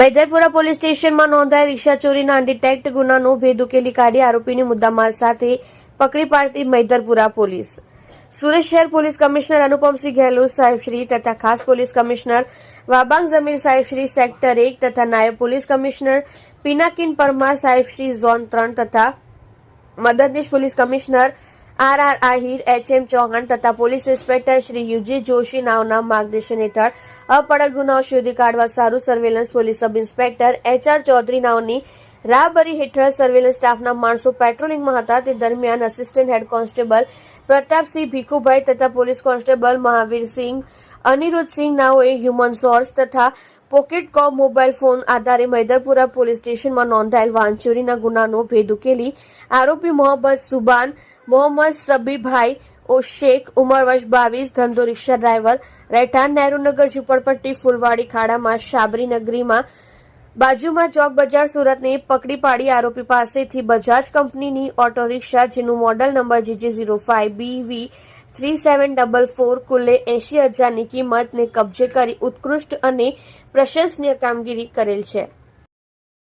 Maidarpura police સ્ટેશનમાં નોંધાયેલ રિક્ષા ચોરીના અનડિટેક્ટ ગુનાનો ભેદ ઉકેલી કાઢી આરોપીની મુદ્દામાલ સાથે પકડી પાડતી મૈદરપુરા પોલીસ. સુરત શહેર પોલીસ કમિશનર અનુપમસિંહ ગહેલોત સાહેબશ્રી તથા ખાસ પોલીસ કમિશનર વાબાંગ જમીલ સાહેબશ્રી સેક્ટર 1 તથા નાયબ પોલીસ કમિશનર પિનાકિન પરમાર સાહેબશ્રી ઝોન 3 તથા મદદનીશ police commissioner RR Ahir HM Chauhan તથા police inspector Shri UG Joshi નાઓના માર્ગદર્શન હેઠળ અપડક ગુનાઓ શોધી કાઢવા સારું surveillance police sub inspector HR Chaudhari નાઓની રાહબરી હેઠળ સર્વેલન્સ સ્ટાફના માણસો પેટ્રોલિંગમાં હતા. તે દરમિયાન assistant head constable Pratapsinh Bhikhubhai તથા પોલીસ કોન્સ્ટેબલ મહાવીરસિંહ અનિરુદ્ધસિંહ નાઓએ હ્યુમન સોર્સ તથા પોકેટ કોમ મોબાઈલ ફોન આધારે મૈદરપુરા પોલીસ સ્ટેશનમાં નોંધાયેલ વાહન ચોરીના ગુનાનો ભેદ ઉકેલી આરોપી મોહમ્મદ સુબાન મોહમ્મદ સબીભાઈ ઓ શેખ ઉંમર વર્ષ 22 ધંધો રિક્ષા ડ્રાઈવર રહેઠાણ નહેરુનગર ઝુંપડપટ્ટી ફૂલવાડી ખાડામાં શાબરી નગરીમાં બાજુમાં ચોક બજાર સુરતને પકડી પાડી આરોપી પાસેથી બજાજ કંપનીની ઓટો રિક્ષા જેનું મોડલ નંબર GJ05BV 3744 કુલ્લે 80,000ની કિંમતને કબજે કરી ઉત્કૃષ્ટ અને પ્રશંસનીય કામગીરી કરેલ છે.